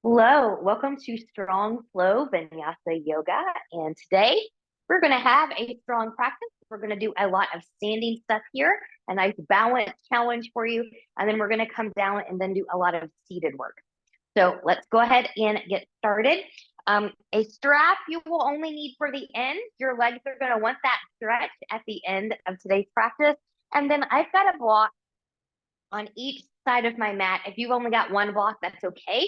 Hello, welcome to Strong Flow Vinyasa Yoga. And today we're going to have a strong practice. We're going to do a lot of standing stuff here, a nice balance challenge for you. And then we're going to come down and then do a lot of seated work. So let's go ahead and get started. A strap you will only need for the end. Your legs are going to want that stretch at the end of today's practice. And then I've got a block on each side of my mat. If you've only got one block, that's okay.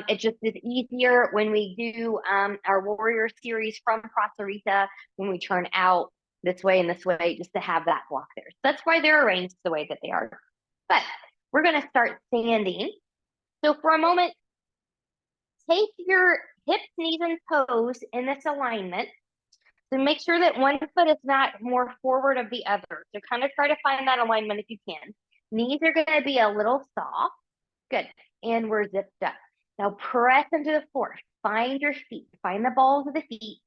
It just is easier when we do our warrior series from Prasarita, when we turn out this way and this way, just to have that block there. So that's why they're arranged the way that they are. But we're going to start standing. So for a moment, take your hips, knees, and toes in this alignment. So make sure that one foot is not more forward of the other. So kind of try to find that alignment if you can. Knees are going to be a little soft. Good. And we're zipped up. Now press into the floor. Find your feet. Find the balls of the feet.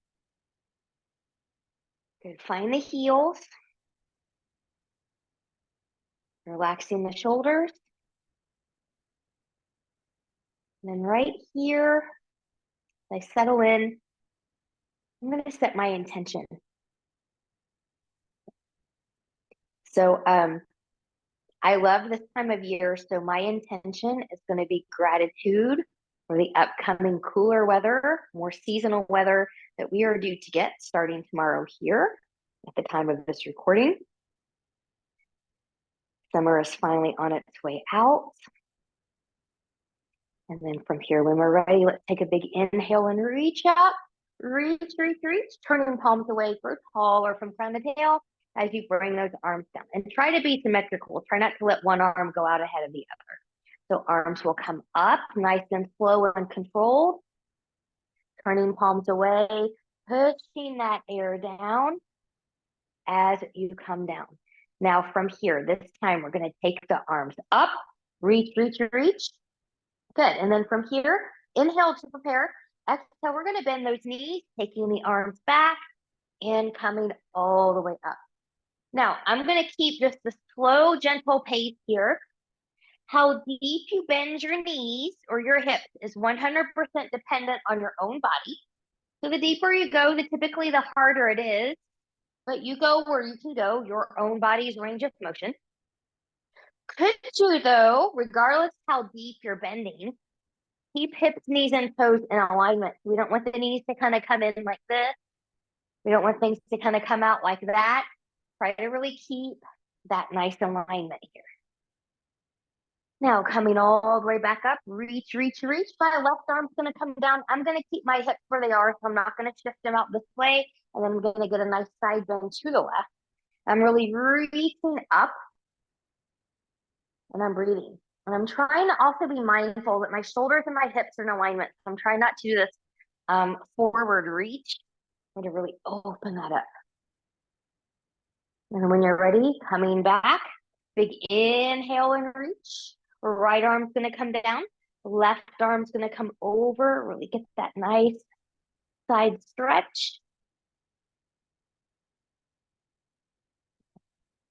Good. Find the heels. Relaxing the shoulders. And then right here, as I settle in, I'm going to set my intention. So I love this time of year. So my intention is going to be gratitude for the upcoming cooler weather, more seasonal weather that we are due to get starting tomorrow here at the time of this recording. Summer is finally on its way out. And then from here, when we're ready, let's take a big inhale and reach up. Reach, reach, reach. Turning palms away for tall or from crown to tail as you bring those arms down. And try to be symmetrical. Try not to let one arm go out ahead of the other. So arms will come up, nice and slow and controlled. Turning palms away, pushing that air down as you come down. Now from here, this time we're going to take the arms up, reach, reach, reach. Good. And then from here, inhale to prepare. Exhale, we're going to bend those knees, taking the arms back and coming all the way up. Now, I'm going to keep just the slow, gentle pace here. How deep you bend your knees or your hips is 100% dependent on your own body. So the deeper you go, typically the harder it is. But you go where you can go, your own body's range of motion. Could you, though, regardless how deep you're bending, keep hips, knees, and toes in alignment. We don't want the knees to kind of come in like this. We don't want things to kind of come out like that. Try to really keep that nice alignment here. Now coming all the way back up, reach, reach, reach. My left arm's going to come down. I'm going to keep my hips where they are, so I'm not going to shift them out this way. And then I'm going to get a nice side bend to the left. I'm really reaching up and I'm breathing. And I'm trying to also be mindful that my shoulders and my hips are in alignment. So I'm trying not to do this forward reach. I'm going to really open that up. And when you're ready, coming back, big inhale and reach. Right arm's going to come down. Left arm's going to come over. Really get that nice side stretch.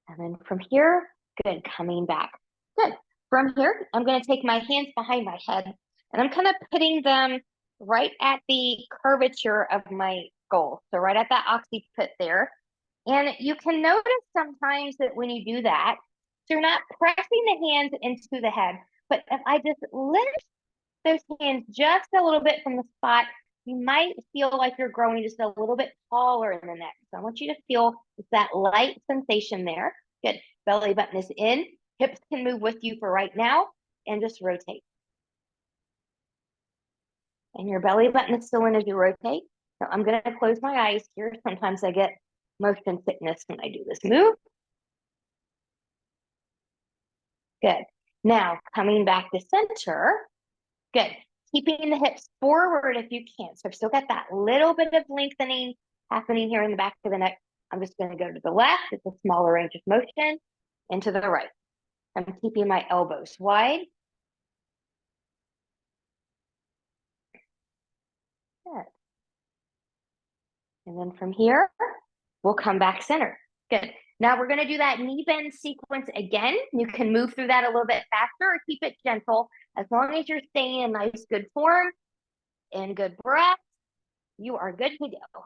And then from here, good, coming back. Good. From here, I'm going to take my hands behind my head and I'm kind of putting them right at the curvature of my skull. So right at that occiput there. And you can notice sometimes that when you do that, you're not pressing the hands into the head, but if I just lift those hands just a little bit from the spot, you might feel like you're growing just a little bit taller in the neck. So I want you to feel that light sensation there. Good. Belly button is in. Hips can move with you for right now and just rotate. And your belly button is still in as you rotate. So I'm going to close my eyes here. Sometimes I get motion sickness when I do this move. Good. Now coming back to center. Good. Keeping the hips forward if you can. So I've still got that little bit of lengthening happening here in the back of the neck. I'm just going to go to the left. It's a smaller range of motion. And to the right. I'm keeping my elbows wide. Good. And then from here, we'll come back center. Good. Now we're going to do that knee bend sequence again. You can move through that a little bit faster or keep it gentle. As long as you're staying in nice, good form and good breath, you are good to go.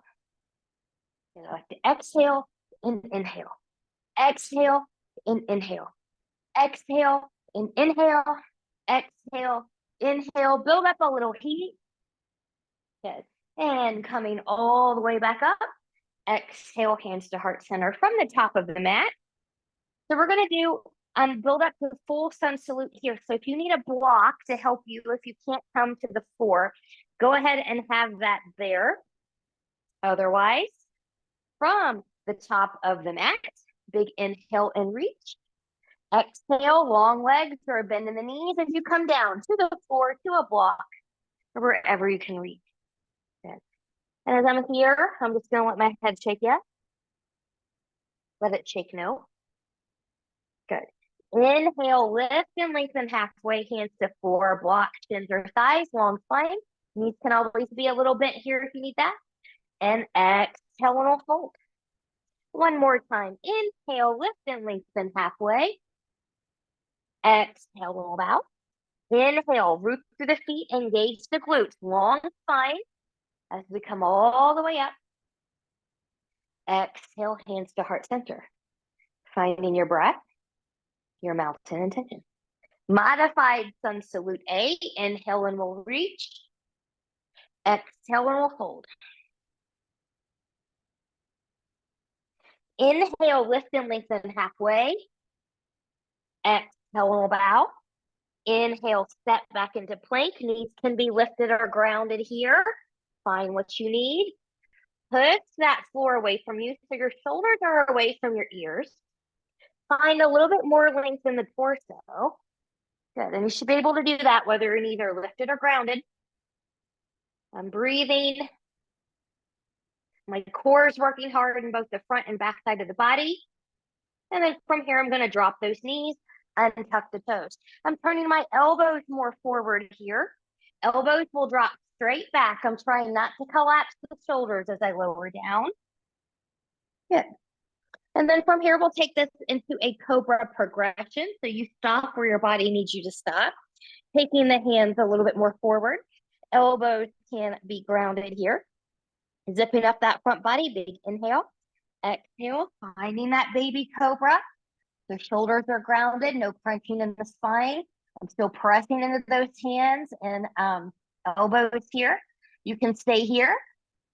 You like to exhale and inhale. Exhale and inhale. Exhale and inhale. Exhale, inhale. Build up a little heat. Good. And coming all the way back up. Exhale, hands to heart center from the top of the mat. So we're going to do build up the full sun salute here. So if you need a block to help you, if you can't come to the floor, go ahead and have that there. Otherwise, from the top of the mat, big inhale and reach. Exhale, long legs or a bend in the knees as you come down to the floor, to a block, or wherever you can reach. Good. And as I'm here, I'm just going to let my head shake yet. Let it shake no. Good. Inhale, lift and lengthen halfway, hands to floor, block, shins or thighs, long spine. Knees can always be a little bent here if you need that. And exhale and we'll fold. One more time. Inhale, lift and lengthen halfway. Exhale, we'll bow. Inhale, root through the feet, engage the glutes, long spine as we come all the way up. Exhale, hands to heart center. Finding your breath, your mountain intention. Modified sun salute A. Inhale and we'll reach. Exhale and we'll fold. Inhale, lift and lengthen halfway. Exhale and we'll bow. Inhale, step back into plank. Knees can be lifted or grounded here. Find what you need. Push that floor away from you so your shoulders are away from your ears. Find a little bit more length in the torso. Good, and you should be able to do that whether you're either lifted or grounded. I'm breathing. My core is working hard in both the front and back side of the body. And then from here, I'm going to drop those knees and tuck the toes. I'm turning my elbows more forward here. Elbows will drop straight back. I'm trying not to collapse the shoulders as I lower down. Good. And then from here, we'll take this into a cobra progression. So you stop where your body needs you to stop. Taking the hands a little bit more forward. Elbows can be grounded here. Zipping up that front body, big inhale. Exhale, finding that baby cobra. The shoulders are grounded, no crunching in the spine. I'm still pressing into those hands and elbows here. You can stay here.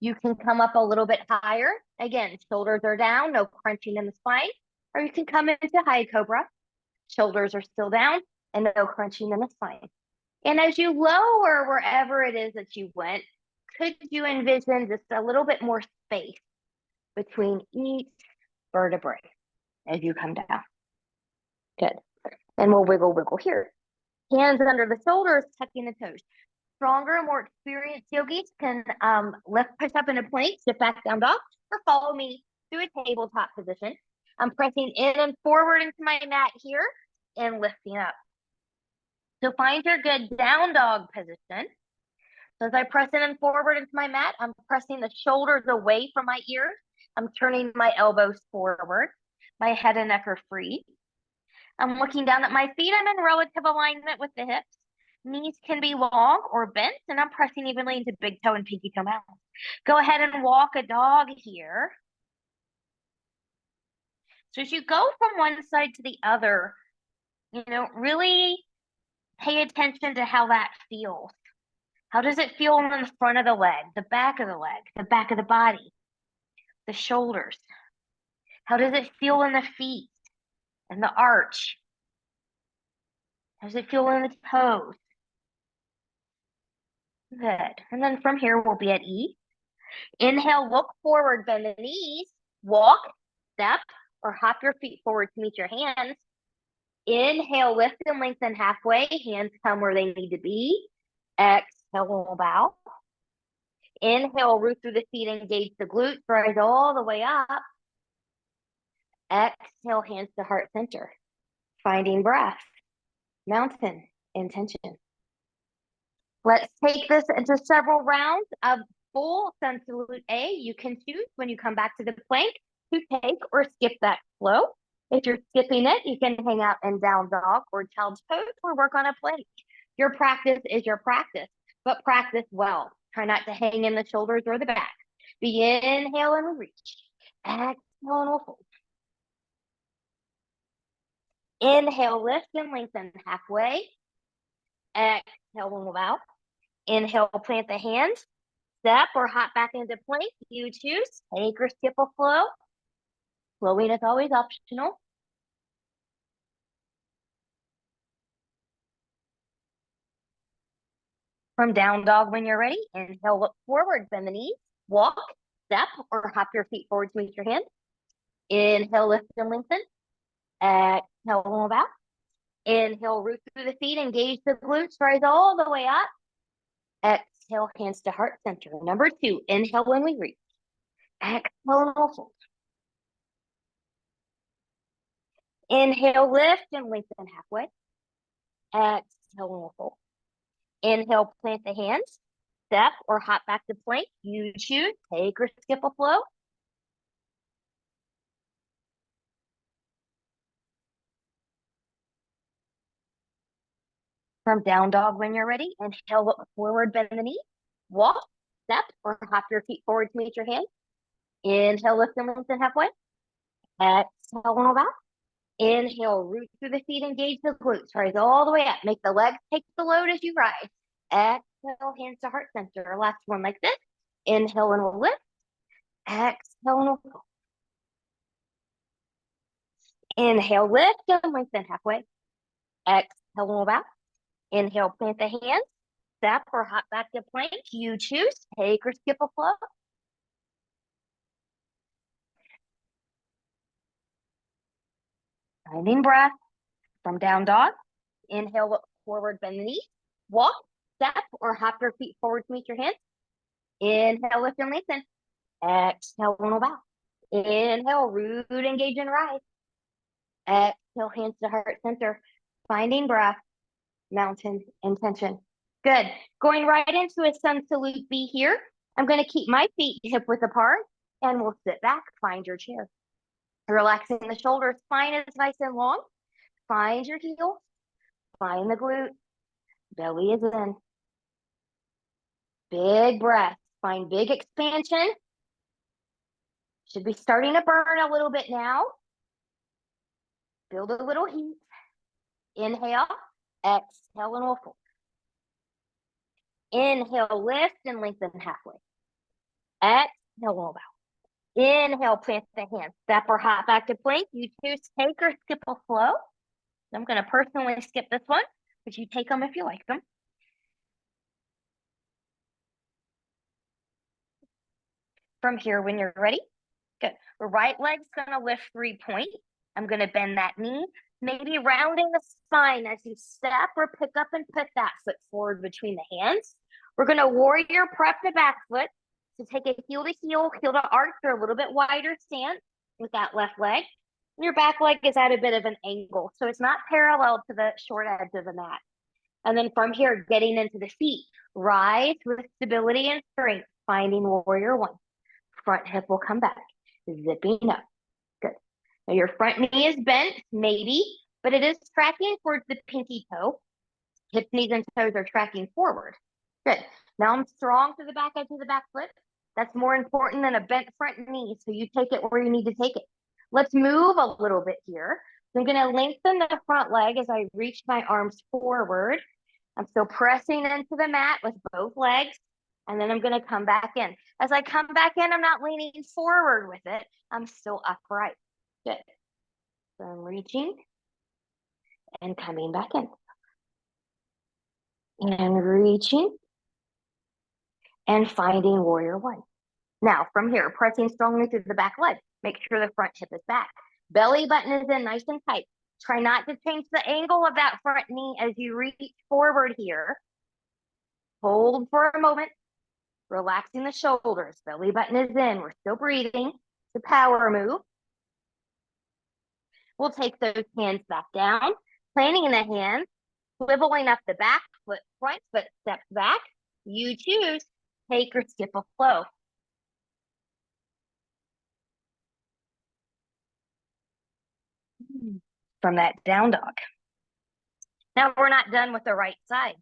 You can come up a little bit higher. Again, shoulders are down, no crunching in the spine. Or you can come into high cobra. Shoulders are still down and no crunching in the spine. And as you lower wherever it is that you went, could you envision just a little bit more space between each vertebrae as you come down? Good. And we'll wiggle, wiggle here. Hands under the shoulders, tucking the toes. Stronger, more experienced yogis can lift, push up into plank, sit back down dog, or follow me through a tabletop position. I'm pressing in and forward into my mat here and lifting up. So find your good down dog position. So as I press in and forward into my mat, I'm pressing the shoulders away from my ears. I'm turning my elbows forward. My head and neck are free. I'm looking down at my feet. I'm in relative alignment with the hips. Knees can be long or bent, and I'm pressing evenly into big toe and pinky toe mounds. Go ahead and walk a dog here. So as you go from one side to the other, really pay attention to how that feels. How does it feel in the front of the leg, the back of the leg, the back of the body, the shoulders? How does it feel in the feet and the arch? How does it feel in the toes? Good. And then from here, we'll be at ease. Inhale, look forward, bend the knees, walk, step, or hop your feet forward to meet your hands. Inhale, lift and lengthen halfway. Hands come where they need to be. Exhale, bow. Inhale, root through the feet, engage the glutes, rise all the way up. Exhale, hands to heart center. Finding breath, mountain intention. Let's take this into several rounds of full sun salute A. You can choose when you come back to the plank to take or skip that flow. If you're skipping it, you can hang out in down dog or child's pose or work on a plank. Your practice is your practice, but practice well. Try not to hang in the shoulders or the back. Be inhale and reach. Exhale and we'll fold. Inhale, lift and lengthen halfway. Exhale and move out. Inhale, plant the hands. Step or hop back into plank. You choose. Take or skip a flow. Flowing is always optional. From down dog when you're ready. Inhale, look forward, bend the knees. Walk, step, or hop your feet forward to meet your hands. Inhale, lift and lengthen. Exhale, move out. Inhale, root through the feet, engage the glutes, rise all the way up. Exhale, hands to heart center. Number 2, inhale when we reach. Exhale, and we'll fold. Inhale, lift and lengthen halfway. Exhale, and we'll fold. Inhale, plant the hands. Step or hop back to plank. You choose. Take or skip a flow. From down dog when you're ready. Inhale, look forward, bend the knee. Walk, step, or hop your feet forward to meet your hands. Inhale, lift and lengthen halfway. Exhale, one back. Inhale, root through the feet, engage the glutes. Rise all the way up. Make the legs take the load as you rise. Exhale, hands to heart center. Last one like this. Inhale and we'll lift. Exhale and we'll fold. Inhale, lift and lengthen halfway. Exhale and we'll back. Inhale, plant the hands. Step or hop back to plank. You choose. Take or skip a flow. Finding breath. From down dog. Inhale, look forward, bend the knees. Walk, step, or hop your feet forward to meet your hands. Inhale, lift and lengthen. Exhale, roll back. Inhale, root, engage, and rise. Exhale, hands to heart center. Finding breath, mountain intention. Good. Going right into a sun salute B here. I'm going to keep my feet hip width apart and we'll sit back. Find your chair. Relaxing the shoulders. Spine is nice and long. Find your heels. Find the glute. Belly is in. Big breath. Find big expansion. Should be starting to burn a little bit now. Build a little heat. Inhale. Exhale and we'll fold. Inhale, lift and lengthen halfway. Exhale, roll out. Inhale, plant the hands. Step or hop back to plank. You choose take or skip a flow. I'm going to personally skip this one, but you take them if you like them. From here, when you're ready, good. The right leg's going to lift 3-point. I'm going to bend that knee, maybe rounding the spine as you step or pick up and put that foot forward between the hands. We're going to warrior prep the back foot. So take a heel to arch, or a little bit wider stance with that left leg. And your back leg is at a bit of an angle, so it's not parallel to the short edge of the mat. And then from here, getting into the feet, rise with stability and strength, finding warrior 1. Front hip will come back, zipping up. Good. Now your front knee is bent, maybe, but it is tracking towards the pinky toe. Hips, knees, and toes are tracking forward. Good. Now I'm strong to the back edge of the back foot. That's more important than a bent front knee, so you take it where you need to take it. Let's move a little bit here. I'm going to lengthen the front leg as I reach my arms forward. I'm still pressing into the mat with both legs, and then I'm going to come back in. As I come back in, I'm not leaning forward with it. I'm still upright. Good. So I'm reaching and coming back in. And reaching and finding warrior 1. Now, from here, pressing strongly through the back leg. Make sure the front hip is back. Belly button is in nice and tight. Try not to change the angle of that front knee as you reach forward here. Hold for a moment. Relaxing the shoulders. Belly button is in. We're still breathing. It's a power move. We'll take those hands back down. Planting the hands. Swiveling up the back foot, front foot steps back. You choose. Take or skip a flow. from that down dog. Now we're not done with the right side.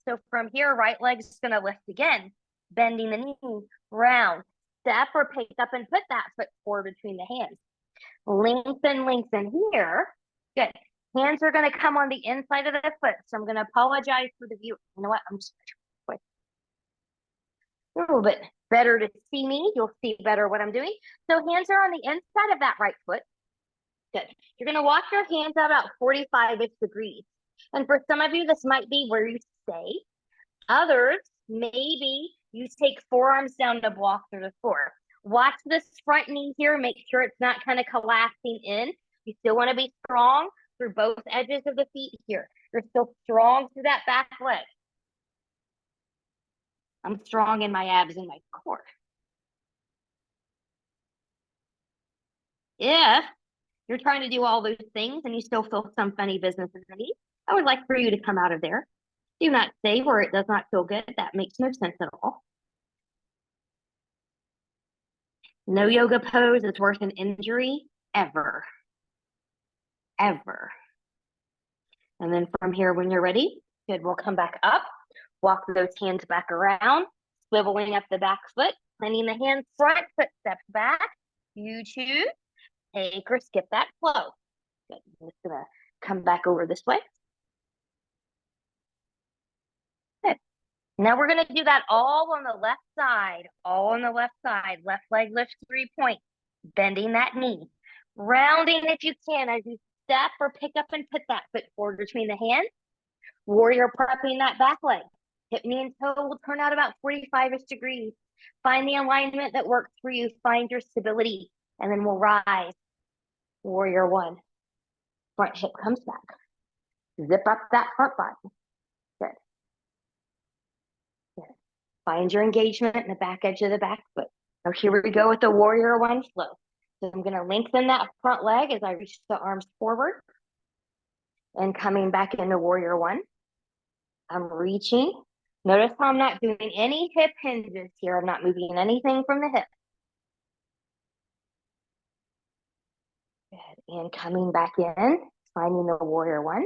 So from here, right leg's gonna lift again, bending the knee, round, step or pick up and put that foot forward between the hands. Lengthen, lengthen here. Good. Hands are gonna come on the inside of the foot. So I'm gonna apologize for the view. You know what? I'm just gonna a little bit better to see me. You'll see better what I'm doing. So hands are on the inside of that right foot. Good. You're gonna walk your hands out about 45-ish degrees. And for some of you, this might be where you stay. Others, maybe you take forearms down to block through the floor. Watch this front knee here. Make sure it's not kind of collapsing in. You still want to be strong through both edges of the feet here. You're still strong through that back leg. I'm strong in my abs and my core. If you're trying to do all those things and you still feel some funny business in the knee, I would like for you to come out of there. Do not stay where it does not feel good. That makes no sense at all. No yoga pose is worth an injury ever. Ever. And then from here, when you're ready, good, we'll come back up, walk those hands back around, swiveling up the back foot, planting the hands front, foot steps back. You choose, take or skip that flow. Good. I'm just gonna come back over this way. Good. Now we're gonna do that all on the left side, all on the left side. Left leg lifts 3 points, bending that knee, rounding if you can as you step or pick up and put that foot forward between the hands. Warrior prepping that back leg. Hip, knee, and toe will turn out about 45-ish degrees. Find the alignment that works for you. Find your stability, and then we'll rise. Warrior one. Front hip comes back. Zip up that front body. Good. Good. Find your engagement in the back edge of the back foot. Now here we go with the warrior one flow. So I'm going to lengthen that front leg as I reach the arms forward. And coming back into warrior one. I'm reaching. Notice how I'm not doing any hip hinges here. I'm not moving anything from the hip. Good. And coming back in, finding the warrior one.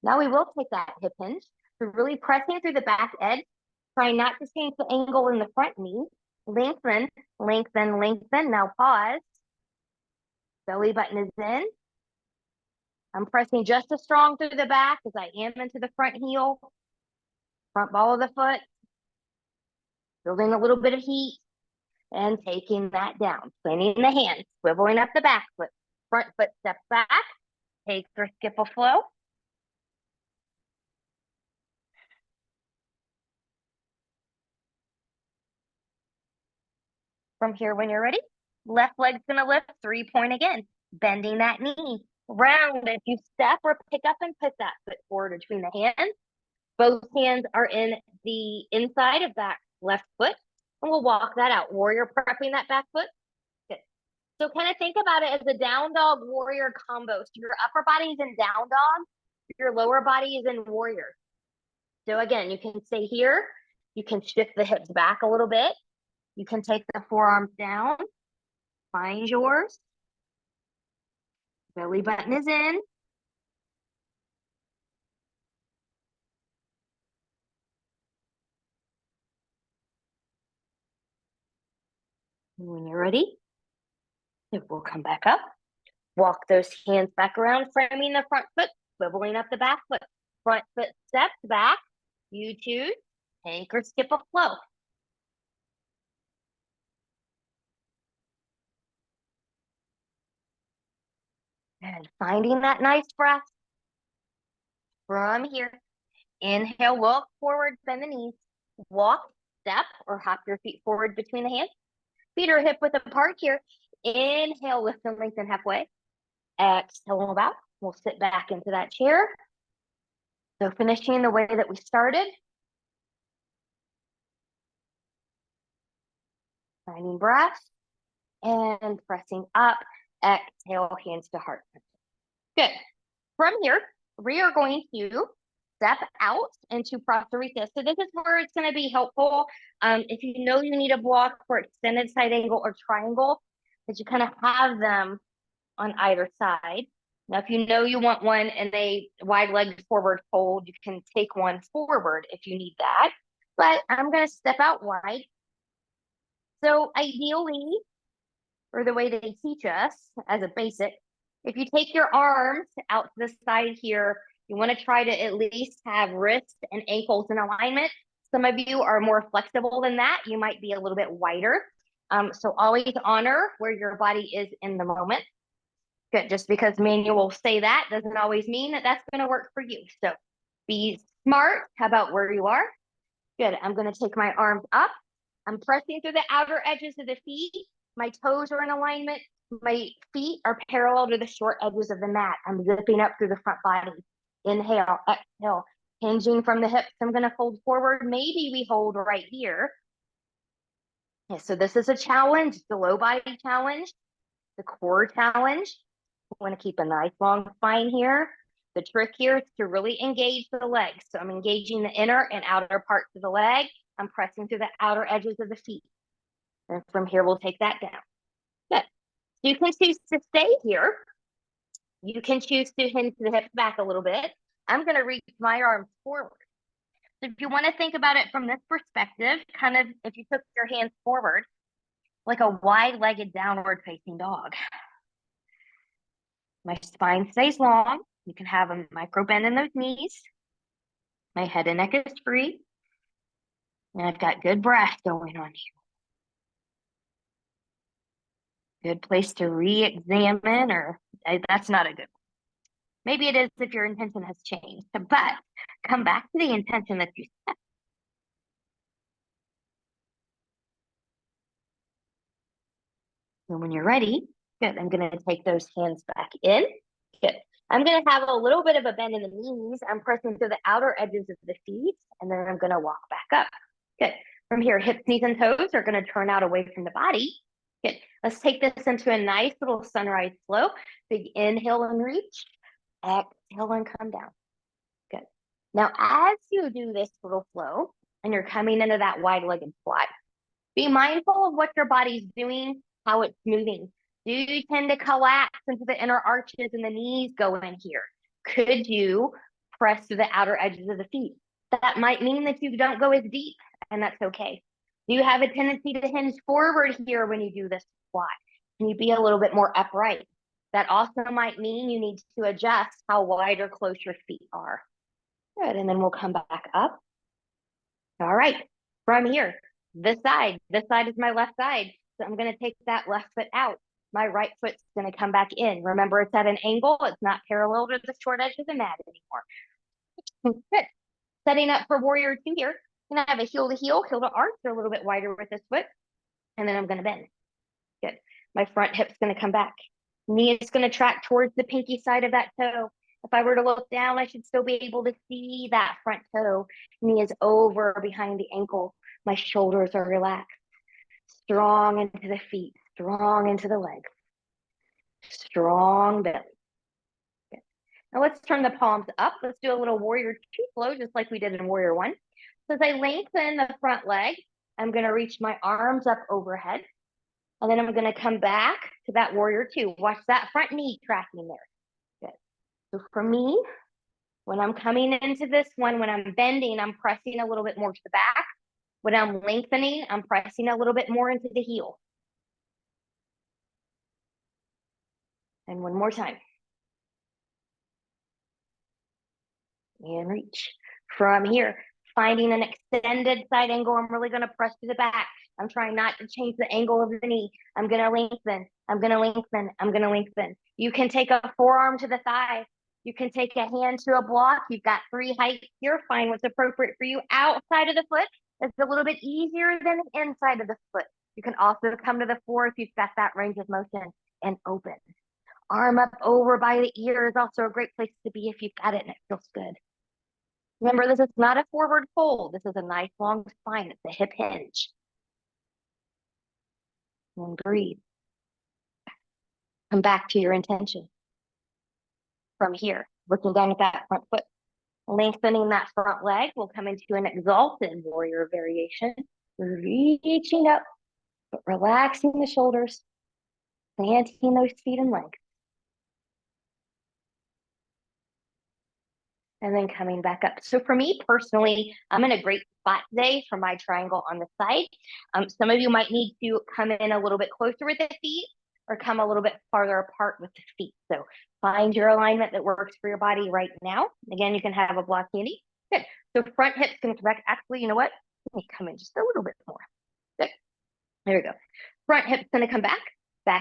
Now we will take that hip hinge. So really pressing through the back edge. Trying not to change the angle in the front knee. Lengthen, lengthen, lengthen. Now pause. Belly button is in. I'm pressing just as strong through the back as I am into the front heel. Front ball of the foot. Building a little bit of heat. And taking that down. Planting the hands. Swiveling up the back foot. Front foot steps back. Take or skip a flow. From here, when you're ready, left leg's gonna lift 3 point again. Bending that knee. Round if you step or pick up and put that foot forward between the hands. Both hands are in the inside of that left foot. And we'll walk that out. Warrior prepping that back foot. Good. So kind of think about it as a down dog warrior combo. So your upper body is in down dog. Your lower body is in warrior. So again, you can stay here. You can shift the hips back a little bit. You can take the forearms down. Find yours. Belly button is in. And when you're ready, we'll come back up. Walk those hands back around, framing the front foot, swiveling up the back foot. Front foot steps back. You choose, take or skip a flow. And finding that nice breath. From here, inhale, look forward, bend the knees. Walk, step, or hop your feet forward between the hands. Feet are hip width apart here. Inhale, lift and lengthen halfway. Exhale, about. We'll sit back into that chair. So finishing the way that we started. Finding breath and pressing up. Exhale, hands to heart. Good. From here, we are going to step out into Prasarita. So this is where it's going to be helpful. If you know you need a block for extended side angle or triangle, that you kind of have them on either side. Now, if you know you want one in a wide leg forward fold, you can take one forward if you need that. But I'm going to step out wide. So ideally, or the way they teach us as a basic, if you take your arms out to the side here, you want to try to at least have wrists and ankles in alignment. Some of you are more flexible than that. You might be a little bit wider. So always honor where your body is in the moment. Good. Just because manual say that doesn't always mean that that's going to work for you. So be smart about where you are. Good. I'm going to take my arms up. I'm pressing through the outer edges of the feet. My toes are in alignment. My feet are parallel to the short edges of the mat. I'm zipping up through the front body. Inhale, exhale, hinging from the hips. I'm going to fold forward. Maybe we hold right here. Yeah, so this is a challenge, the low body challenge, the core challenge. I want to keep a nice long spine here. The trick here is to really engage the legs. So I'm engaging the inner and outer parts of the leg. I'm pressing through the outer edges of the feet. And from here, we'll take that down. Good. You can choose to stay here. You can choose to hinge the hips back a little bit. I'm going to reach my arms forward. So if you want to think about it from this perspective, kind of if you took your hands forward, like a wide-legged downward facing dog. My spine stays long. You can have a micro bend in those knees. My head and neck is free. And I've got good breath going on here. Good place to re-examine, or that's not a good one. Maybe it is if your intention has changed, but come back to the intention that you set. And when you're ready, good, I'm going to take those hands back in. Good. I'm going to have a little bit of a bend in the knees. I'm pressing through the outer edges of the feet, and then I'm going to walk back up. Good. From here, hips, knees, and toes are going to turn out away from the body. Good. Let's take this into a nice little sunrise slope. Big inhale and reach. Exhale and come down. Good. Now, as you do this little flow, and you're coming into that wide-legged squat, be mindful of what your body's doing, how it's moving. Do you tend to collapse into the inner arches and the knees go in here? Could you press to the outer edges of the feet? That might mean that you don't go as deep, and that's okay. Do you have a tendency to hinge forward here when you do this squat? Can you be a little bit more upright? That also might mean you need to adjust how wide or close your feet are. Good, and then we'll come back up. All right, from here, this side is my left side. So I'm gonna take that left foot out. My right foot's gonna come back in. Remember, it's at an angle. It's not parallel to the short edge of the mat anymore. Good. Setting up for warrior two here. I'm gonna have a heel to heel to arch. They're a little bit wider with this foot. And then I'm gonna bend. Good. My front hip's gonna come back. Knee is gonna track towards the pinky side of that toe. If I were to look down, I should still be able to see that front toe. Knee is over behind the ankle. My shoulders are relaxed. Strong into the feet, strong into the legs. Strong belly. Good. Now let's turn the palms up. Let's do a little warrior two flow, just like we did in warrior one. So as I lengthen the front leg, I'm gonna reach my arms up overhead. And then I'm gonna come back to that warrior two. Watch that front knee tracking there. Good. So for me, when I'm coming into this one, when I'm bending, I'm pressing a little bit more to the back. When I'm lengthening, I'm pressing a little bit more into the heel. And one more time. And reach. From here, finding an extended side angle, I'm really gonna press to the back. I'm trying not to change the angle of the knee. I'm gonna lengthen, I'm gonna lengthen, I'm gonna lengthen. You can take a forearm to the thigh. You can take a hand to a block. You've got three heights here. Find what's appropriate for you. Outside of the foot is a little bit easier than the inside of the foot. You can also come to the floor if you've got that range of motion and open. Arm up over by the ear is also a great place to be if you've got it and it feels good. Remember, this is not a forward fold. This is a nice long spine. It's a hip hinge. And breathe. Come back to your intention. From here, looking down at that front foot, lengthening that front leg, we'll come into an exalted warrior variation. Reaching up, but relaxing the shoulders, planting those feet and legs. and then coming back up. So for me personally, I'm in a great spot today for my triangle on the side. Some of you might need to come in a little bit closer with the feet or come a little bit farther apart with the feet. So find your alignment that works for your body right now. Again, you can have a block handy. Good. So front hip's going to come back. Actually, you know what? Let me come in just a little bit more. Good. There we go. Front hip's going to come back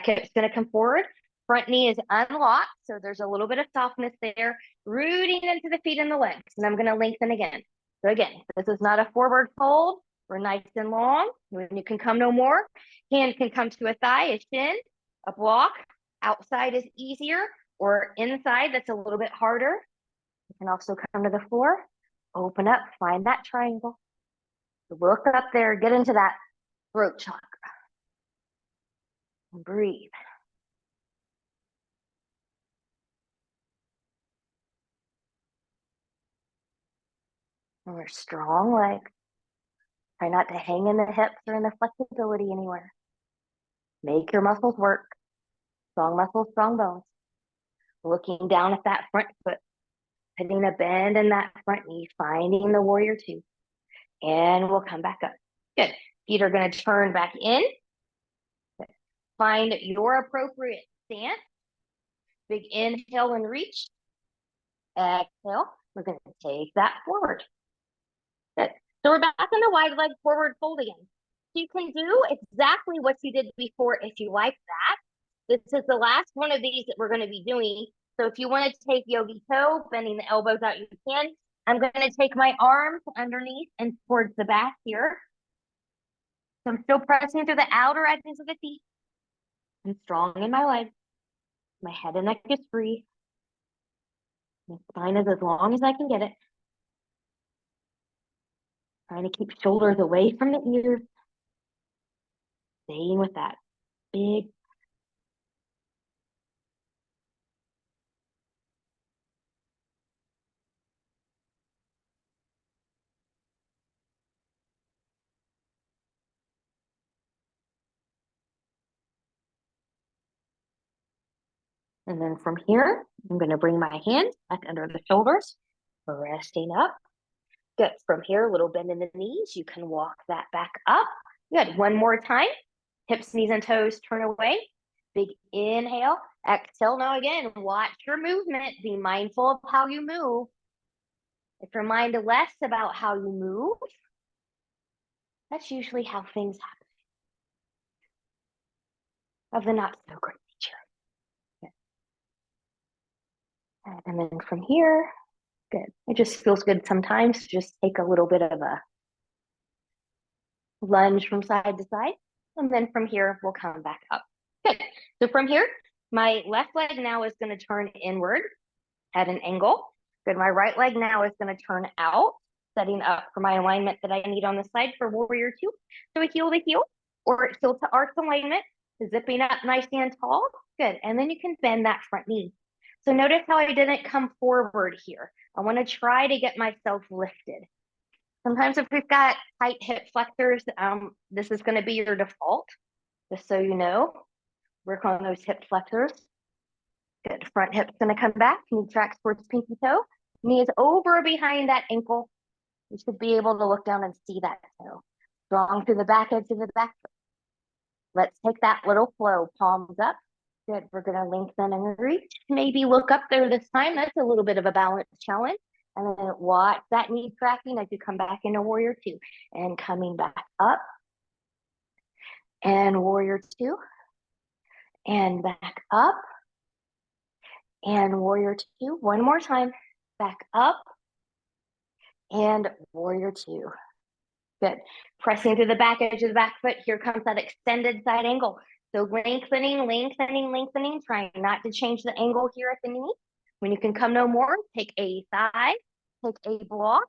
hip's going to come forward. Front knee is unlocked, so there's a little bit of softness there, rooting into the feet and the legs, and I'm going to lengthen again. So again, this is not a forward fold. We're nice and long. When you can come no more, hand can come to a thigh, a shin, a block. Outside is easier, or inside that's a little bit harder. You can also come to the floor, open up, find that triangle. Look up there, get into that throat chakra. And breathe. And we're strong legs. Try not to hang in the hips or in the flexibility anywhere. Make your muscles work. Strong muscles, strong bones. Looking down at that front foot, putting a bend in that front knee, finding the warrior two. And we'll come back up. Good. Feet are going to turn back in. Find your appropriate stance. Big inhale and reach. Exhale. We're going to take that forward. Good. So we're back in the wide leg forward fold again. So you can do exactly what you did before if you like that. This is the last one of these that we're going to be doing. So if you want to take yogi toe, bending the elbows out, you can. I'm going to take my arms underneath and towards the back here. So I'm still pressing through the outer edges of the feet. I'm strong in my legs. My head and neck is free. My spine is as long as I can get it. Trying to keep shoulders away from the ears. Staying with that big. And then from here, I'm going to bring my hands back under the shoulders, resting up. Good. From here, a little bend in the knees. You can walk that back up. Good. One more time. Hips, knees, and toes turn away. Big inhale. Exhale. Now again, watch your movement. Be mindful of how you move. If your mind less about how you move, that's usually how things happen. Of the not so great nature. Good. And then from here, good. It just feels good sometimes to just take a little bit of a lunge from side to side. And then from here, we'll come back up. Good. So from here, my left leg now is going to turn inward at an angle. Good. My right leg now is going to turn out, setting up for my alignment that I need on the side for warrior two. So a heel to heel or heel to arch alignment, zipping up nice and tall. Good. And then you can bend that front knee. So notice how I didn't come forward here. I want to try to get myself lifted. Sometimes if we've got tight hip flexors, this is going to be your default, just so you know. Work on those hip flexors. Good. Front hip's going to come back. Knee tracks towards pinky toe. Knee is over behind that ankle. You should be able to look down and see that toe. Strong through the back edge of the back foot. Let's take that little flow. Palms up. Good. We're going to lengthen and reach. Maybe look up there this time. That's a little bit of a balance challenge. And then watch that knee tracking as you come back into warrior two. And coming back up. And warrior two. And back up. And warrior two. One more time. Back up. And warrior two. Good. Pressing through the back edge of the back foot. Here comes that extended side angle. So lengthening, lengthening, lengthening, trying not to change the angle here at the knee. When you can come no more, take a thigh, take a block,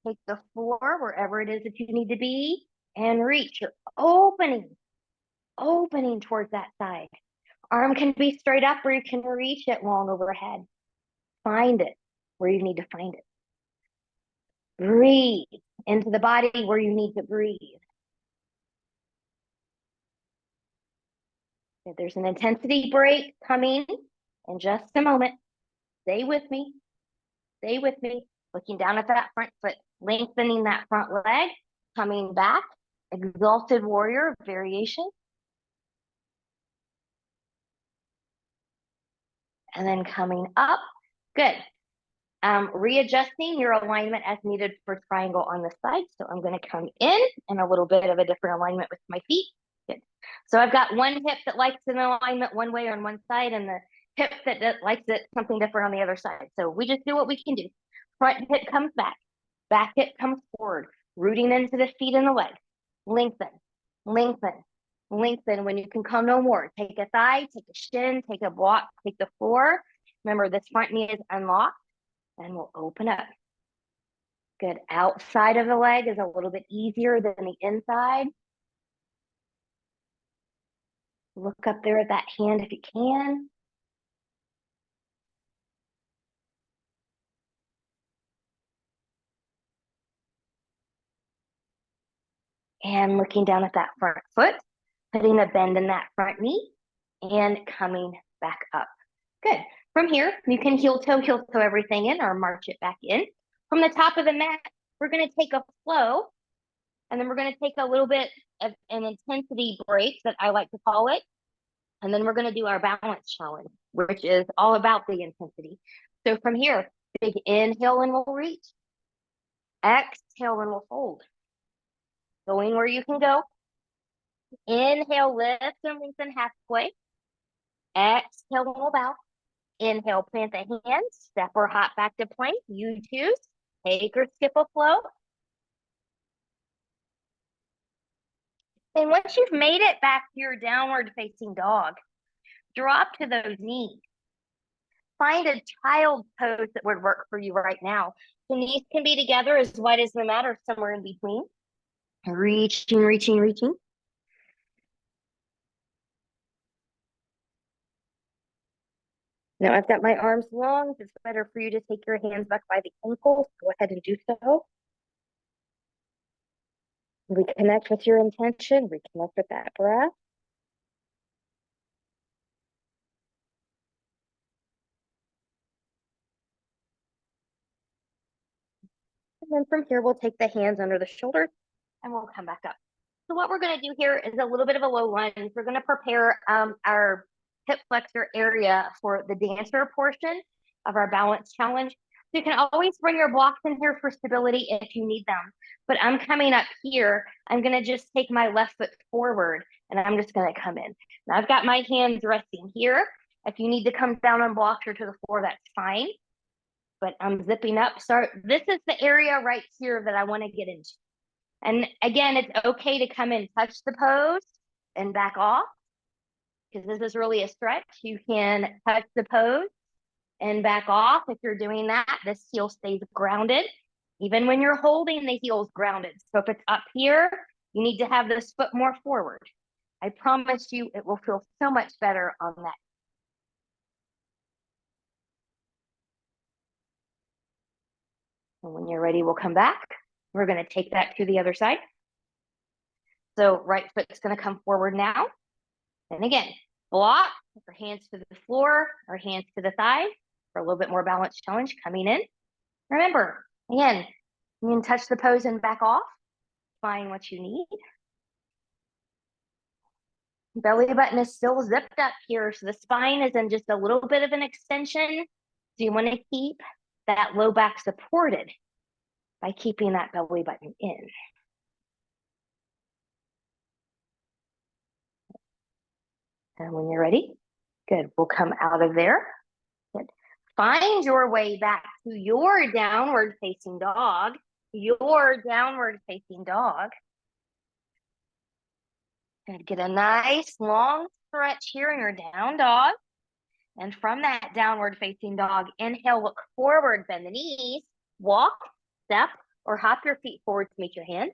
take the floor, wherever it is that you need to be, and reach. You're opening towards that side. Arm can be straight up or you can reach it long overhead. Find it where you need to find it. Breathe into the body where you need to breathe. There's an intensity break coming in just a moment. Stay with me. Stay with me. Looking down at that front foot, lengthening that front leg, coming back. Exalted warrior variation. And then coming up. Good. Readjusting your alignment as needed for triangle on the side. So I'm going to come in a little bit of a different alignment with my feet. Good. So I've got one hip that likes an alignment one way on one side and the hip that likes it something different on the other side. So we just do what we can do. Front hip comes back hip comes forward, rooting into the feet and the legs. Lengthen, lengthen, lengthen when you can come no more. Take a thigh, take a shin, take a block, take the floor. Remember, this front knee is unlocked and we'll open up. Good. Outside of the leg is a little bit easier than the inside. Look up there at that hand if you can. And looking down at that front foot, putting a bend in that front knee and coming back up. Good. From here, you can heel toe everything in or march it back in. From the top of the mat, we're going to take a flow and then we're going to take a little bit of an intensity break that I like to call it. And then we're going to do our balance challenge, which is all about the intensity. So from here, big inhale and we'll reach. Exhale and we'll fold. Going where you can go. Inhale, lift and lengthen halfway. Exhale and we'll bow. Inhale, plant the hands, step or hop back to plank. You choose. Take or skip a flow. And once you've made it back to your downward facing dog, drop to those knees. Find a child pose that would work for you right now. The knees can be together as wide as the mat or somewhere in between. Reaching, reaching, reaching. Now I've got my arms long. If it's better for you to take your hands back by the ankles, go ahead and do so. Reconnect with your intention. Reconnect with that breath. And then from here, we'll take the hands under the shoulders and we'll come back up. So what we're going to do here is a little bit of a low lunge. We're going to prepare our hip flexor area for the dancer portion of our balance challenge. So you can always bring your blocks in here for stability if you need them. But I'm coming up here. I'm going to just take my left foot forward and I'm just going to come in. Now I've got my hands resting here. If you need to come down on blocks or to the floor, that's fine. But I'm zipping up. So this is the area right here that I want to get into. And again, it's okay to come in, touch the pose and back off because this is really a stretch. You can touch the pose and back off. If you're doing that, this heel stays grounded. Even when you're holding, the heel's grounded. So if it's up here, you need to have this foot more forward. I promise you it will feel so much better on that. And when you're ready, we'll come back. We're going to take that to the other side. So right foot's going to come forward now. And again, block, our hands to the floor, our hands to the thigh for a little bit more balance challenge coming in. Remember, again, you can touch the pose and back off. Find what you need. Belly button is still zipped up here, so the spine is in just a little bit of an extension. So you want to keep that low back supported by keeping that belly button in. And when you're ready, good, we'll come out of there. Good. Find your way back to your downward facing dog. Your downward facing dog. Good. Get a nice long stretch here in your down dog. And from that downward facing dog, inhale, look forward, bend the knees, walk, step, or hop your feet forward to meet your hands.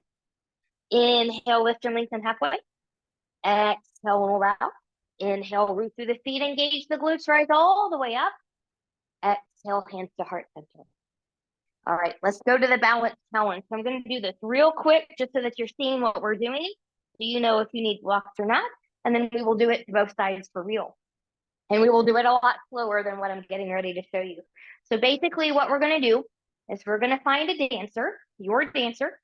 Inhale, lift and lengthen halfway. Exhale, roll out. Inhale, root through the feet, engage the glutes, rise all the way up. Exhale, hands to heart center. All right, let's go to the balance challenge. So I'm going to do this real quick just so that you're seeing what we're doing. So you know if you need blocks or not. And then we will do it to both sides for real. And we will do it a lot slower than what I'm getting ready to show you. So basically what we're going to do is we're going to find a dancer, your dancer.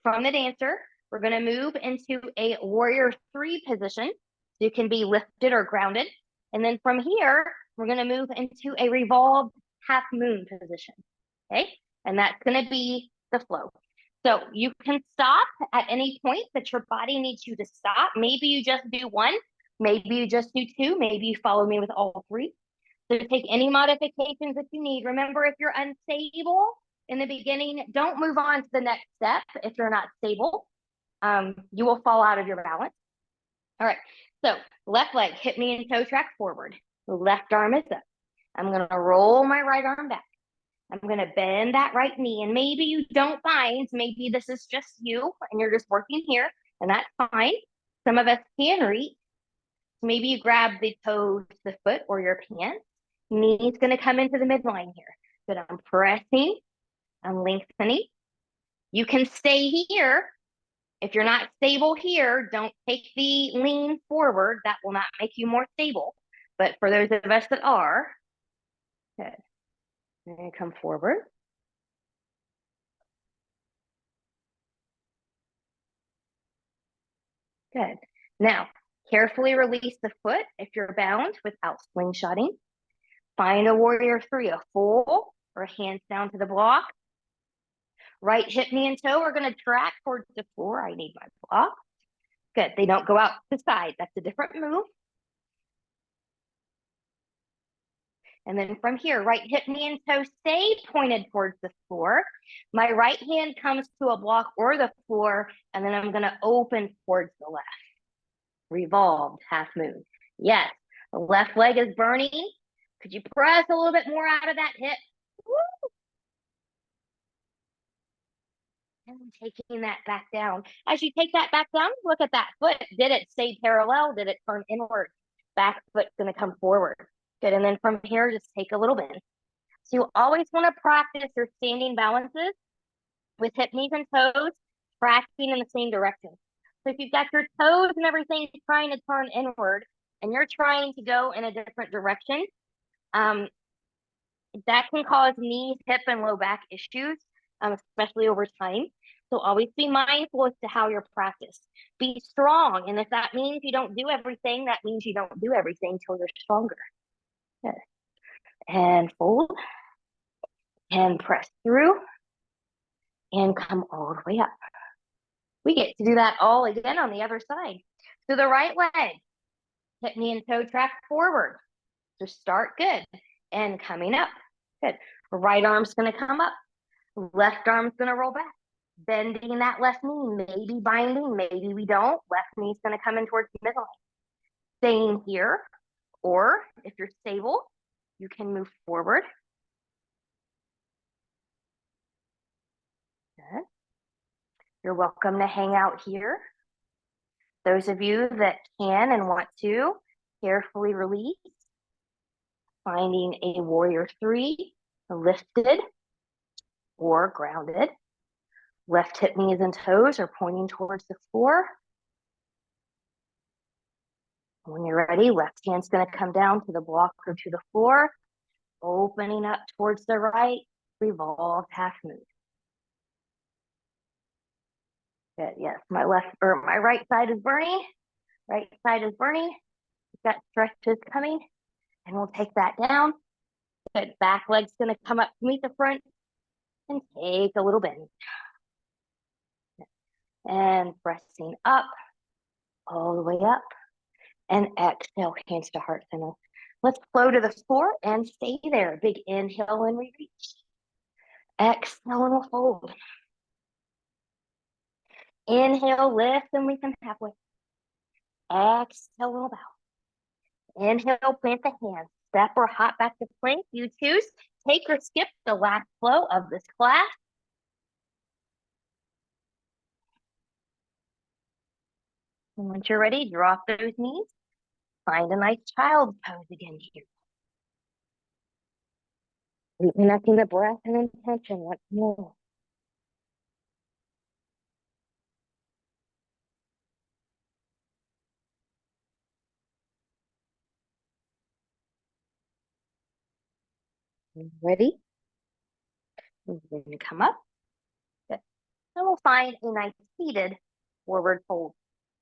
From the dancer, we're going to move into a warrior three position. So you can be lifted or grounded. And then from here, we're going to move into a revolved half moon position. Okay. And that's going to be the flow. So you can stop at any point that your body needs you to stop. Maybe you just do one, maybe you just do two, maybe you follow me with all three. So take any modifications that you need. Remember, if you're unstable in the beginning, don't move on to the next step if you're not stable. You will fall out of your balance. All right, so left leg, hip, knee, and toe track forward. Left arm is up. I'm gonna roll my right arm back. I'm going to bend that right knee, and maybe you don't find, maybe this is just you and you're just working here, and that's fine. Some of us can reach. Maybe you grab the toes, the foot, or your pants. Knee's going to come into the midline here. Good, I'm pressing, I'm lengthening. You can stay here. If you're not stable here, don't take the lean forward. That will not make you more stable. But for those of us that are, good. I'm going to come forward. Good. Now, carefully release the foot if you're bound without slingshotting. Find a warrior three, a full or hands down to the block. Right hip, knee, and toe are going to track towards the floor. I need my block. Good. They don't go out to the side. That's a different move. And then from here, right hip, knee, and toe stay pointed towards the floor. My right hand comes to a block or the floor, and then I'm going to open towards the left. Revolved half moon. Yes, the left leg is burning. Could you press a little bit more out of that hip? Woo! And taking that back down. As you take that back down, look at that foot. Did it stay parallel? Did it turn inward? Back foot's going to come forward. Good. And then from here, just take a little bend. So you always want to practice your standing balances with hip, knees, and toes, tracking in the same direction. So if you've got your toes and everything trying to turn inward and you're trying to go in a different direction, that can cause knee, hip, and low back issues, especially over time. So always be mindful as to how you're practiced. Be strong. And if that means you don't do everything, that means you don't do everything until you're stronger. Good. And fold and press through and come all the way up. We get to do that all again on the other side. So the right leg, hip, knee, and toe track forward. So start good and coming up. Good. Right arm's going to come up. Left arm's going to roll back. Bending that left knee, maybe binding, maybe we don't. Left knee's going to come in towards the middle. Staying here, or if you're stable, you can move forward. Good. You're welcome to hang out here. Those of you that can and want to, carefully release. Finding a warrior three, lifted or grounded. Left hip, knees, and toes are pointing towards the floor. When you're ready, left hand's going to come down to the block or to the floor, opening up towards the right, revolve half moon. Good, yes, my left or my right side is burning. Right side is burning. We've got stretches coming, and we'll take that down. Good, back leg's going to come up to meet the front and take a little bend. And pressing up, all the way up. And exhale, hands to heart center. Let's flow to the floor and stay there. Big inhale and we reach. Exhale and we'll fold. Inhale, lift and we come halfway. Exhale, we'll bow. Inhale, plant the hands. Step or hop back to plank. You choose. Take or skip the last flow of this class. And once you're ready, drop those knees. Find a nice child's pose again here. Reconnecting the breath and intention once more. Ready? We're going to come up. Good. And we'll find a nice seated forward fold.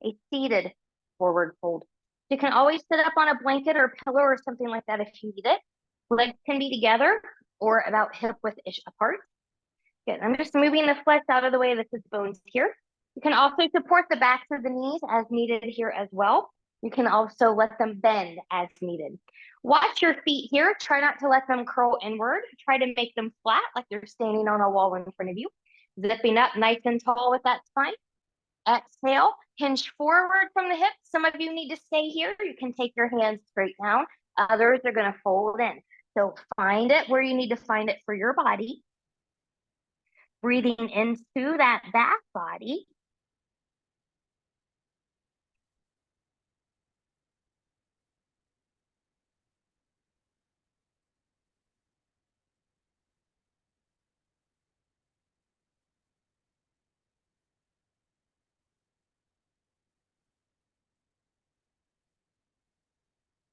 A seated forward fold. You can always sit up on a blanket or pillow or something like that if you need it. Legs can be together or about hip width-ish apart. Good. I'm just moving the flesh out of the way. This is bones here. You can also support the backs of the knees as needed here as well. You can also let them bend as needed. Watch your feet here. Try not to let them curl inward. Try to make them flat like you're standing on a wall in front of you. Zipping up nice and tall with that spine. Exhale, hinge forward from the hips. Some of you need to stay here. You can take your hands straight down. Others are going to fold in. So find it where you need to find it for your body. Breathing into that back body.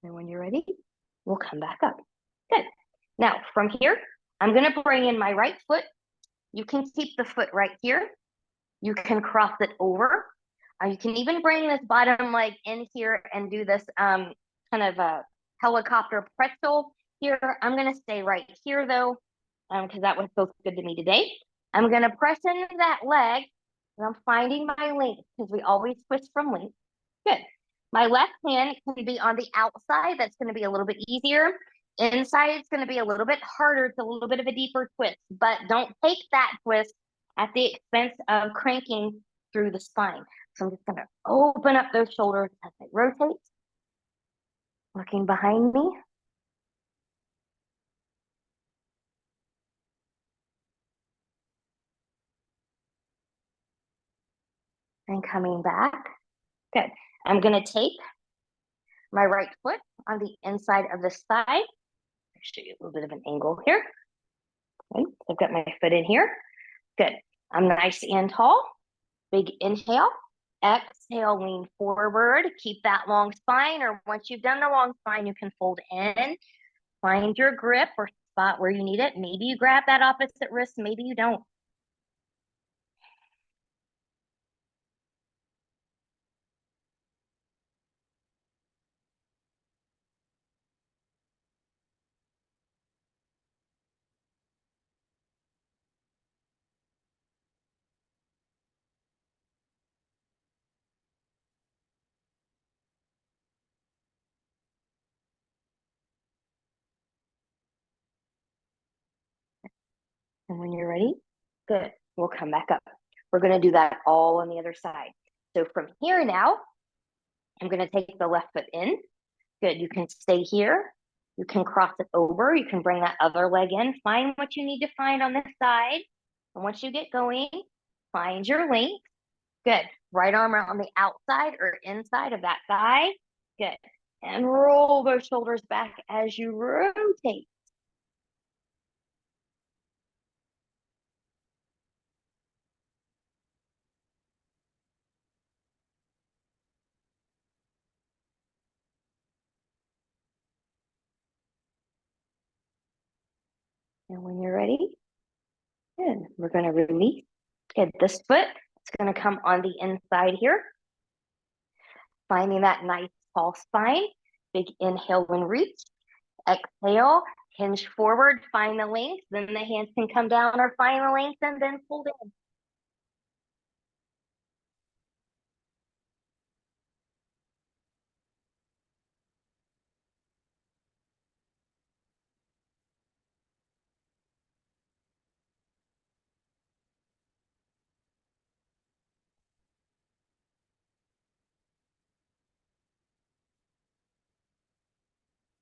And when you're ready, we'll come back up. Good. Now, from here, I'm going to bring in my right foot. You can keep the foot right here. You can cross it over. You can even bring this bottom leg in here and do this kind of a helicopter pretzel here. I'm going to stay right here, though, because that was so good to me today. I'm going to press into that leg, and I'm finding my length, because we always twist from length. Good. My left hand can be on the outside. That's going to be a little bit easier. Inside, it's going to be a little bit harder. It's a little bit of a deeper twist, but don't take that twist at the expense of cranking through the spine. So I'm just going to open up those shoulders as I rotate. Looking behind me. And coming back. Good. I'm going to take my right foot on the inside of the thigh. I'll show you a little bit of an angle here. Okay. I've got my foot in here. Good. I'm nice and tall. Big inhale. Exhale, lean forward. Keep that long spine, or once you've done the long spine, you can fold in. Find your grip or spot where you need it. Maybe you grab that opposite wrist, maybe you don't. And when you're ready, good. We'll come back up. We're going to do that all on the other side. So from here now, I'm going to take the left foot in. Good. You can stay here. You can cross it over. You can bring that other leg in. Find what you need to find on this side. And once you get going, find your length. Good. Right arm on the outside or inside of that thigh. Good. And roll those shoulders back as you rotate. And when you're ready, good. We're going to release. Good. This foot, it's going to come on the inside here. Finding that nice tall spine. Big inhale when reach. Exhale, hinge forward, find the length. Then the hands can come down or find the length and then fold in.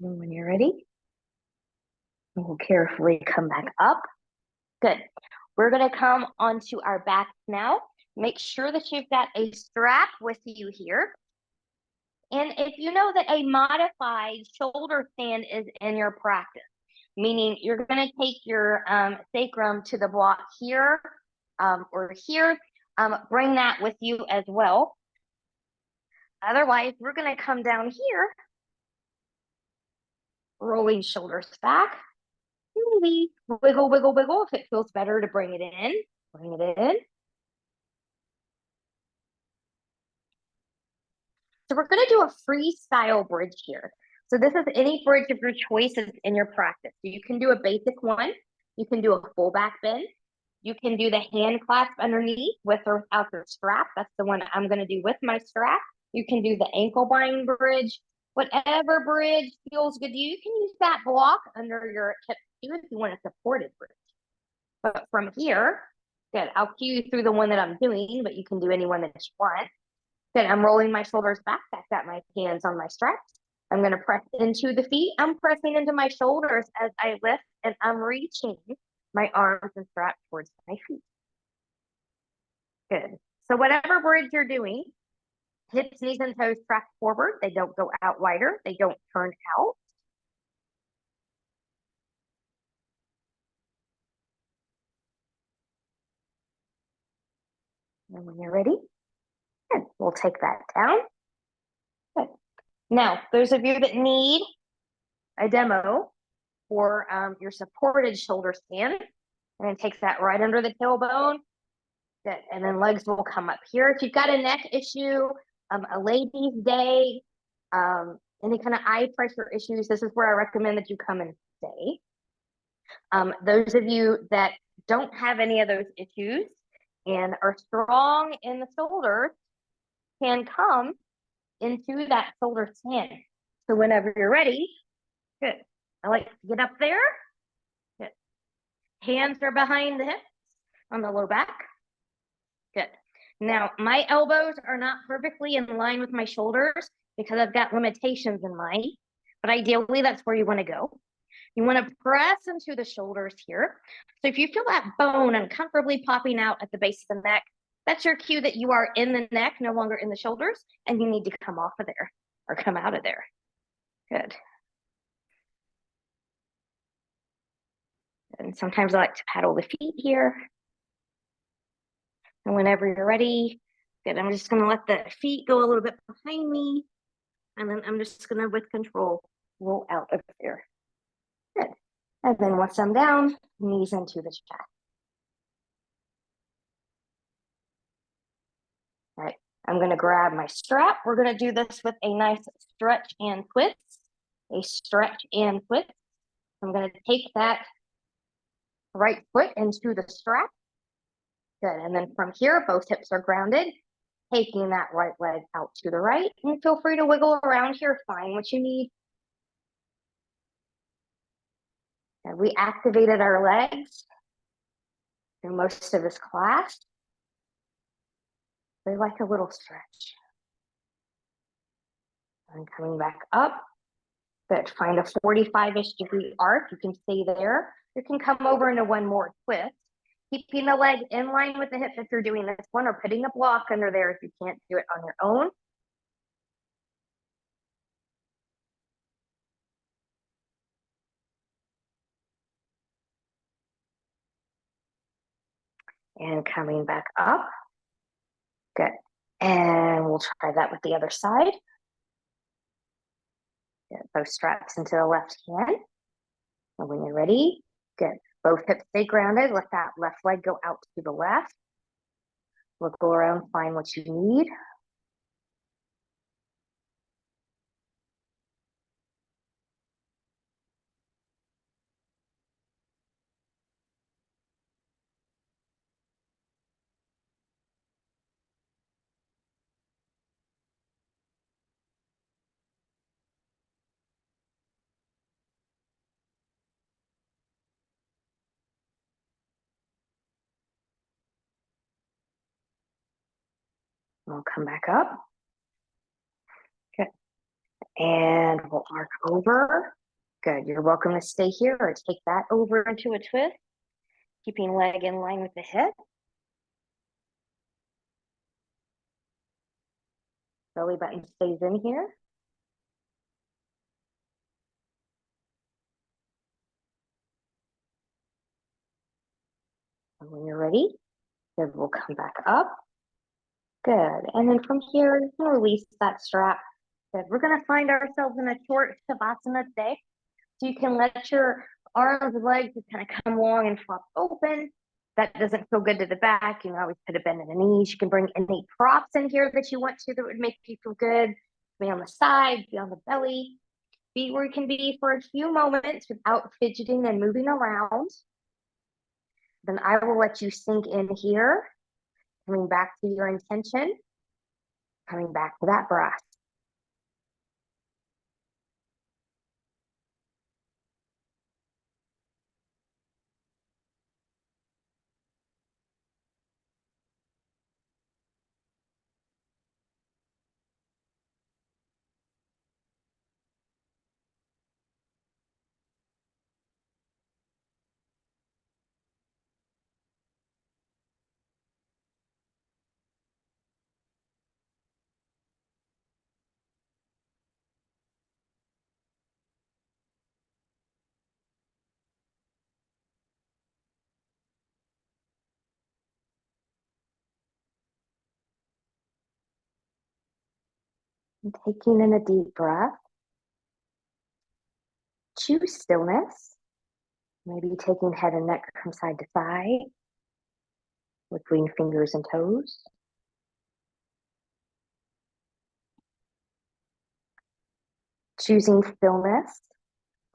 And when you're ready, we'll carefully come back up. Good. We're going to come onto our backs now. Make sure that you've got a strap with you here. And if you know that a modified shoulder stand is in your practice, meaning you're going to take your sacrum to the block here or here, bring that with you as well. Otherwise, we're going to come down here, rolling shoulders back, maybe. Wiggle, wiggle, wiggle. If it feels better to bring it in, bring it in. So we're going to do a freestyle bridge here. So this is any bridge of your choice that's in your practice. So you can do a basic one. You can do a full back bend. You can do the hand clasp underneath with or without the strap. That's the one I'm going to do with my strap. You can do the ankle bind bridge. Whatever bridge feels good to you. You can use that block under your hip too if you want a supported bridge. But from here, good, I'll cue you through the one that I'm doing, but you can do any one that you want. Good, I'm rolling my shoulders back. I've got my hands on my straps. I'm going to press into the feet. I'm pressing into my shoulders as I lift, and I'm reaching my arms and straps towards my feet. Good. So whatever bridge you're doing, hips, knees, and toes track forward. They don't go out wider. They don't turn out. And when you're ready, good. We'll take that down. Good. Now, those of you that need a demo for your supported shoulder stand, and then takes that right under the tailbone. Good. And then legs will come up here. If you've got a neck issue, a ladies' day, any kind of eye pressure issues, this is where I recommend that you come and stay. Those of you that don't have any of those issues and are strong in the shoulders can come into that shoulder stand. So whenever you're ready, good. I like to get up there. Good. Hands are behind the hips on the low back. Good. Now, my elbows are not perfectly in line with my shoulders because I've got limitations in mine, but ideally that's where you want to go. You want to press into the shoulders here. So if you feel that bone uncomfortably popping out at the base of the neck, that's your cue that you are in the neck, no longer in the shoulders, and you need to come off of there or come out of there. Good. And sometimes I like to paddle the feet here. And whenever you're ready, good, I'm just going to let the feet go a little bit behind me. And then I'm just going to, with control, roll out of there. Good. And then once I'm down, knees into the chest. All right, I'm going to grab my strap. We're going to do this with a nice stretch and twist. A stretch and twist. I'm going to take that right foot into the strap. Good. And then from here, both hips are grounded. Taking that right leg out to the right. And feel free to wiggle around here, find what you need. And we activated our legs through most of this class. They like a little stretch. And coming back up. Good. Find a 45-ish degree arc. You can stay there. You can come over into one more twist. Keeping the leg in line with the hip if you're doing this one, or putting a block under there if you can't do it on your own. And coming back up. Good. And we'll try that with the other side. Get both straps into the left hand. And when you're ready, good. Both hips stay grounded. Let that left leg go out to the left. Look around, find what you need. We'll come back up. Good. And we'll arc over. Good. You're welcome to stay here or take that over into a twist. Keeping leg in line with the hip. Belly button stays in here. And when you're ready, then we'll come back up. Good. And then from here, you can release that strap. Good. We're going to find ourselves in a short Shavasana today. So you can let your Arms and legs just kind of come along and flop open. That doesn't feel good to the back. You can always put a bend in the knees. You can bring any props in here that you want to that would make you feel good. Be on the side, be on the belly. Be where you can be for a few moments without fidgeting and moving around. Then I will let you sink in here, coming back to your intention, coming back to that breath. And taking in a deep breath. Choose stillness. Maybe taking head and neck from side to side, between fingers and toes. Choosing stillness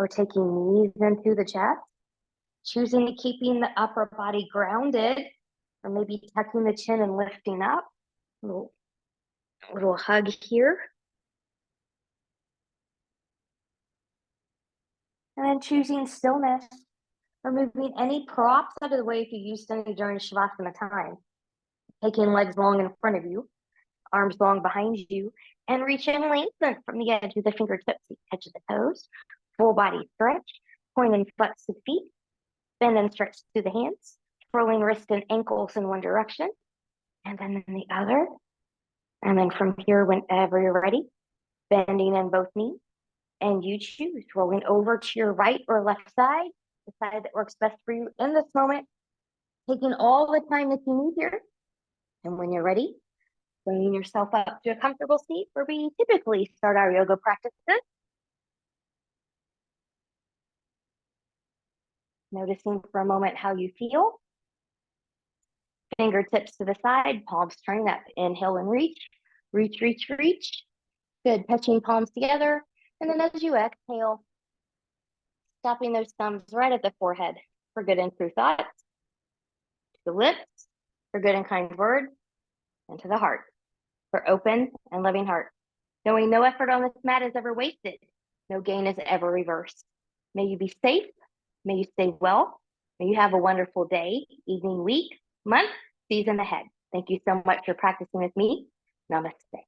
or taking knees into the chest. Choosing to keeping the upper body grounded, or maybe tucking the chin and lifting up. Little hug here. And then choosing stillness, or moving any props out of the way if you used any during Shavasana time. Taking legs long in front of you, arms long behind you, and reach and lengthen from the edge of the fingertips to the edge of the toes. Full body stretch, point and flex the feet, bend and stretch through the hands, twirling wrists and ankles in one direction, and then in the other. And then from here, whenever you're ready, bending in both knees, and you choose, rolling over to your right or left side, the side that works best for you in this moment, taking all the time that you need here. And when you're ready, bringing yourself up to a comfortable seat where we typically start our yoga practices. Noticing for a moment how you feel. Fingertips to the side, palms turning up. Inhale and reach, reach, reach, reach. Good, touching palms together. And then as you exhale, stopping those thumbs right at the forehead for good and true thoughts. To the lips for good and kind words. And to the heart for open and loving heart. Knowing no effort on this mat is ever wasted. No gain is ever reversed. May you be safe. May you stay well. May you have a wonderful day, evening, week, month, season ahead. Thank you so much for practicing with me. Namaste.